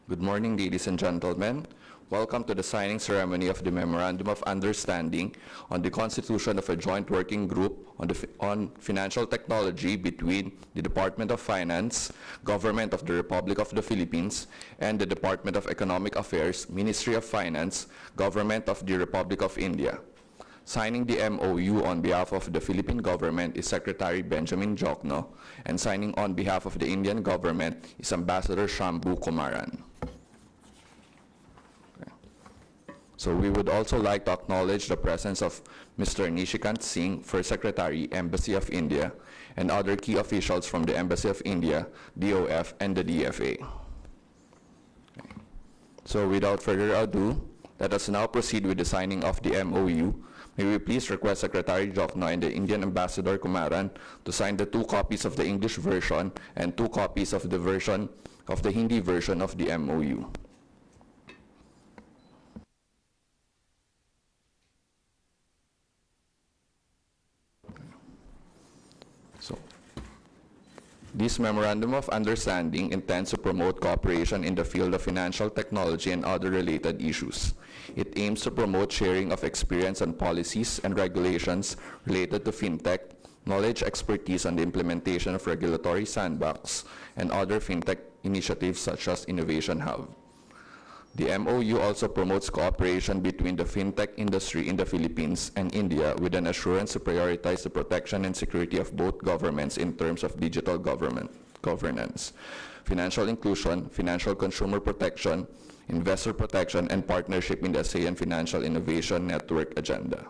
Good morning, ladies and gentlemen. Welcome to the signing ceremony of the Memorandum of Understanding on the Constitution of a Joint Working Group on Financial Technology between the Department of Finance, Government of the Republic of the Philippines, and the Department of Economic Affairs, Ministry of Finance, Government of the Republic of India. Signing the MoU on behalf of the Philippine government is Secretary Benjamin Jokno, and signing on behalf of the Indian government is Ambassador Shambhu Kumaran. So we would also like to acknowledge the presence of Mr. Nishikant Singh, First Secretary, Embassy of India, and other key officials from the Embassy of India, DOF, and the DFA. So without further ado, let us now proceed with the signing of the MoU. May we please request Secretary Jokno and the Indian Ambassador Kumaran to sign the 2 copies of the English version and 2 copies of the Hindi version of the MoU. This Memorandum of Understanding intends to promote cooperation in the field of financial technology and other related issues. It aims to promote sharing of experience on policies and regulations related to FinTech, knowledge expertise on the implementation of regulatory sandbox, and other FinTech initiatives such as Innovation Hub. The MoU also promotes cooperation between the FinTech industry in the Philippines and India with an assurance to prioritize the protection and security of both governments in terms of digital governance, financial inclusion, financial consumer protection, investor protection, and partnership in the ASEAN Financial Innovation Network agenda.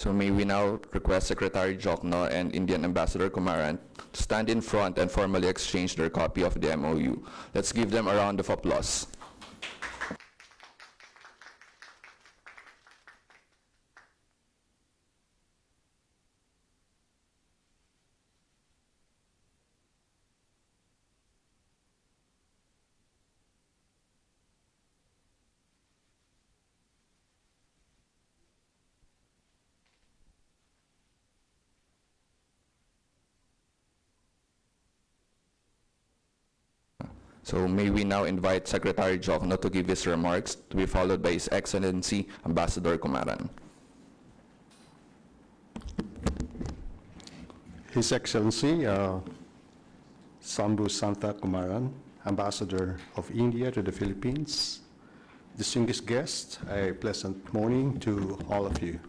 So may we now request Secretary Jokno and Indian Ambassador Kumaran to stand in front and formally exchange their copy of the MoU. Let's give them a round of applause. So may we now invite Secretary Jokno to give his remarks, to be followed by His Excellency Ambassador Kumaran. His Excellency Sambu Santa Kumaran, Ambassador of India to the Philippines, distinguished guests, a pleasant morning to all of you.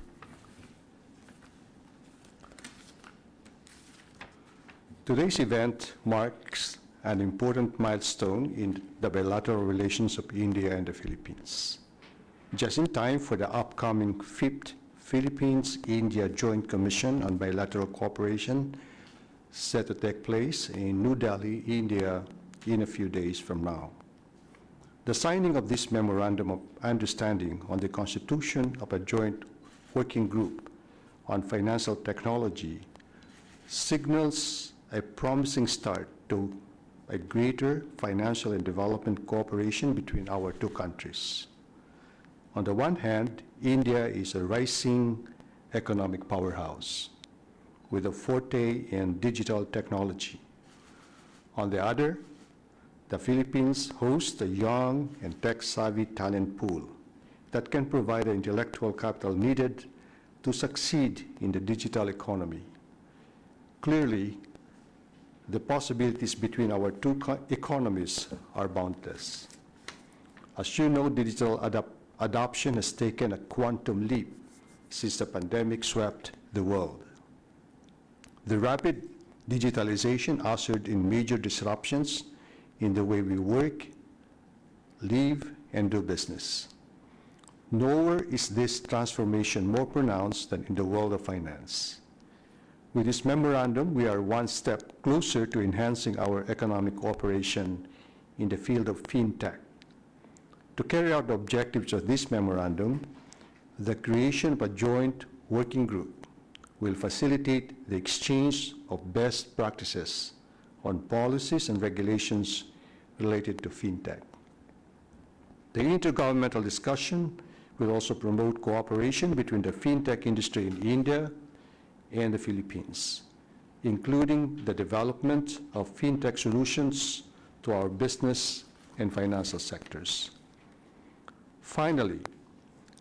Today's event marks an important milestone in the bilateral relations of India and the Philippines. Just in time for the upcoming 5th Philippines-India Joint Commission on Bilateral Cooperation set to take place in New Delhi, India, in a few days from now. The signing of this Memorandum of Understanding on the constitution of a joint working group on financial technology signals a promising start to a greater financial and development cooperation between our two countries. On the one hand, India is a rising economic powerhouse with a forte in digital technology. On the other, the Philippines hosts a young and tech-savvy talent pool that can provide the intellectual capital needed to succeed in the digital economy. Clearly, the possibilities between our two economies are boundless. As you know, digital adoption has taken a quantum leap since the pandemic swept the world. The rapid digitalization ushered in major disruptions in the way we work, live, and do business. Nowhere is this transformation more pronounced than in the world of finance. With this memorandum, we are one step closer to enhancing our economic cooperation in the field of FinTech. To carry out the objectives of this memorandum, the creation of a joint working group will facilitate the exchange of best practices on policies and regulations related to FinTech. The intergovernmental discussion will also promote cooperation between the FinTech industry in India and the Philippines, including the development of FinTech solutions to our business and financial sectors. Finally,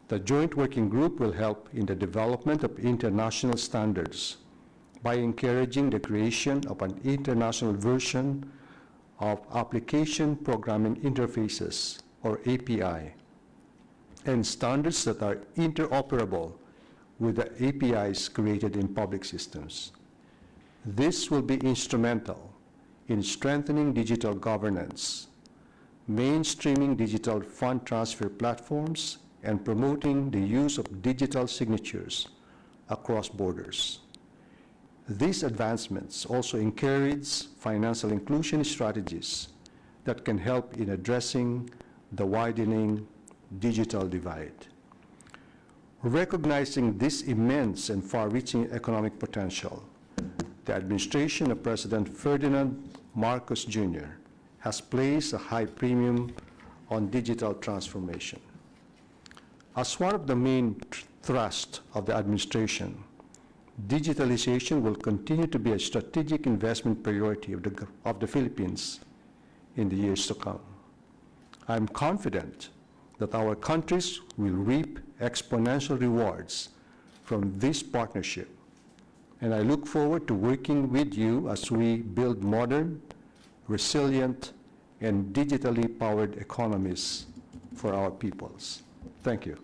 the joint working group will help in the development of international standards by encouraging the creation of an international version of application programming interfaces, or API, and standards that are interoperable with the APIs created in public systems. This will be instrumental in strengthening digital governance, mainstreaming digital fund transfer platforms, and promoting the use of digital signatures across borders. These advancements also encourage financial inclusion strategies that can help in addressing the widening digital divide. Recognizing this immense and far-reaching economic potential, the administration of President Ferdinand Marcos Jr. has placed a high premium on digital transformation. As one of the main thrusts of the administration, digitalization will continue to be a strategic investment priority of the Philippines in the years to come. I am confident that our countries will reap exponential rewards from this partnership, and I look forward to working with you as we build modern, resilient, and digitally powered economies for our peoples. Thank you.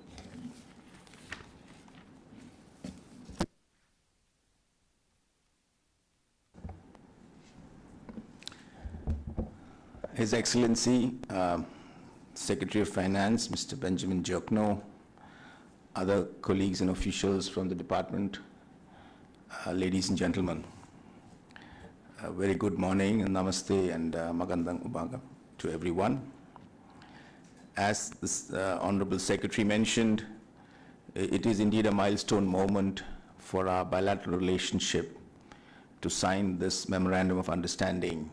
His Excellency, Secretary of Finance, Mr. Benjamin Jokno, other colleagues and officials from the department, ladies and gentlemen, a very good morning and namaste and magandang umaga to everyone. As the Honorable Secretary mentioned, it is indeed a milestone moment for our bilateral relationship to sign this Memorandum of Understanding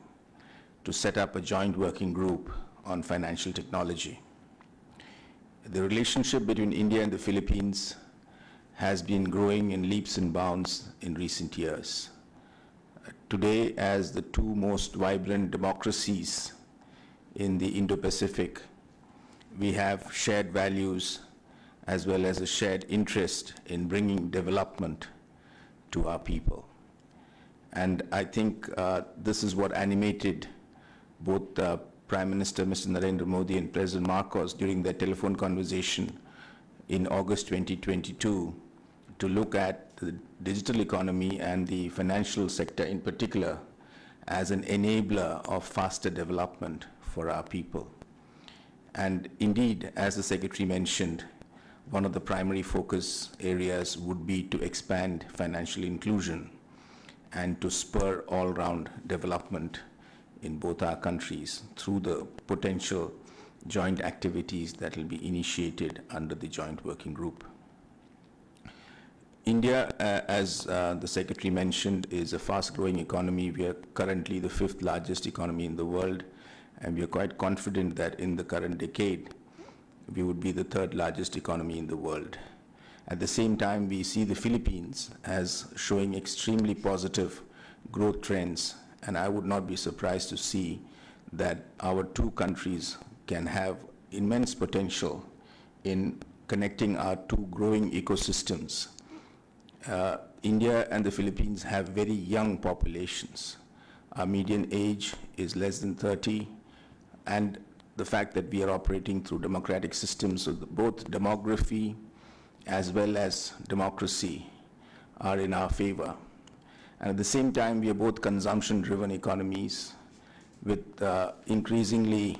to set up a joint working group on financial technology. The relationship between India and the Philippines has been growing in leaps and bounds in recent years. Today, as the two most vibrant democracies in the Indo-Pacific, we have shared values as well as a shared interest in bringing development to our people. And I think this is what animated both Prime Minister Mr. Narendra Modi and President Marcos during their telephone conversation in August 2022 to look at the digital economy and the financial sector in particular as an enabler of faster development for our people. And indeed, as the Secretary mentioned, one of the primary focus areas would be to expand financial inclusion and to spur all-round development in both our countries through the potential joint activities that will be initiated under the joint working group. India, as the Secretary mentioned, is a fast-growing economy. We are currently the 5th largest economy in the world, and we are quite confident that in the current decade, we would be the 3rd largest economy in the world. At the same time, we see the Philippines as showing extremely positive growth trends, and I would not be surprised to see that our two countries can have immense potential in connecting our two growing ecosystems. India and the Philippines have very young populations. Our median age is less than 30, and the fact that we are operating through democratic systems, so both demography as well as democracy are in our favor. And at the same time, we are both consumption-driven economies with increasingly,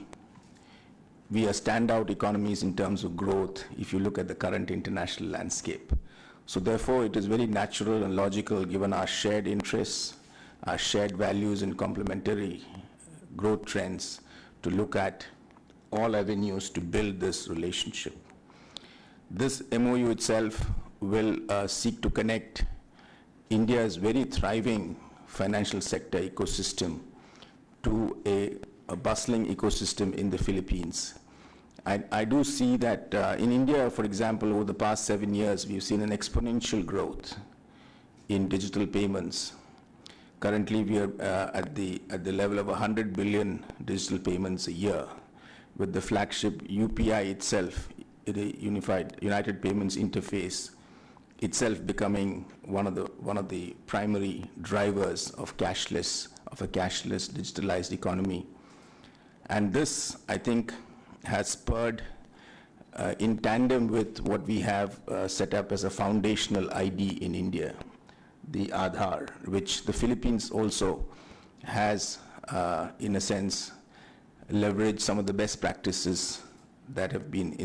we are standout economies in terms of growth if you look at the current international landscape. So therefore, it is very natural and logical, given our shared interests, our shared values and complementary growth trends, to look at all avenues to build this relationship. This MoU itself will seek to connect India's very thriving financial sector ecosystem to a bustling ecosystem in the Philippines. I do see that in India, for example, over the past 7 years, we've seen an exponential growth in digital payments. Currently, we are at the level of 100 billion digital payments a year, with the flagship UPI itself, the United Payments Interface, itself becoming one of the primary drivers of a cashless digitalized economy. And this, I think, has spurred, in tandem with what we have set up as a foundational ID in India, the Aadhaar, which the Philippines also has, in a sense, leveraged some of the best practices that have been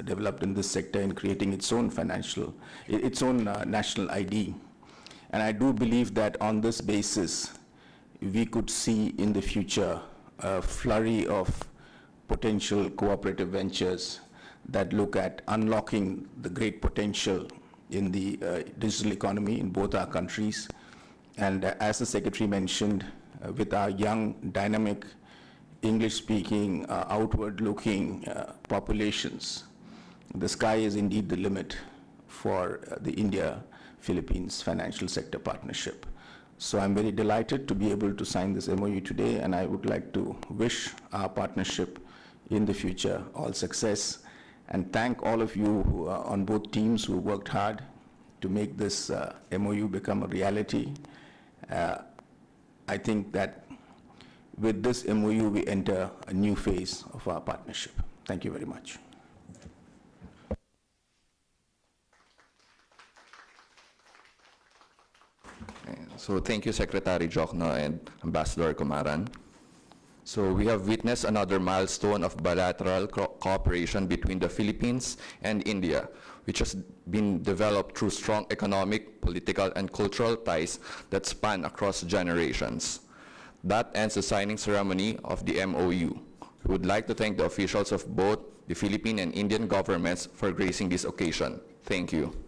developed in this sector in creating its own national ID. And I do believe that on this basis, we could see in the future a flurry of potential cooperative ventures that look at unlocking the great potential in the digital economy in both our countries. And as the Secretary mentioned, with our young, dynamic, English-speaking, outward-looking populations, the sky is indeed the limit for the India-Philippines financial sector partnership. So I'm very delighted to be able to sign this MoU today, and I would like to wish our partnership in the future all success, and thank all of you who are on both teams who worked hard to make this MoU become a reality. I think that with this MoU, we enter a new phase of our partnership. Thank you very much. So thank you, Secretary Jokno and Ambassador Kumaran. So we have witnessed another milestone of bilateral cooperation between the Philippines and India, which has been developed through strong economic, political, and cultural ties that span across generations. That ends the signing ceremony of the MoU. We would like to thank the officials of both the Philippine and Indian governments for gracing this occasion. Thank you.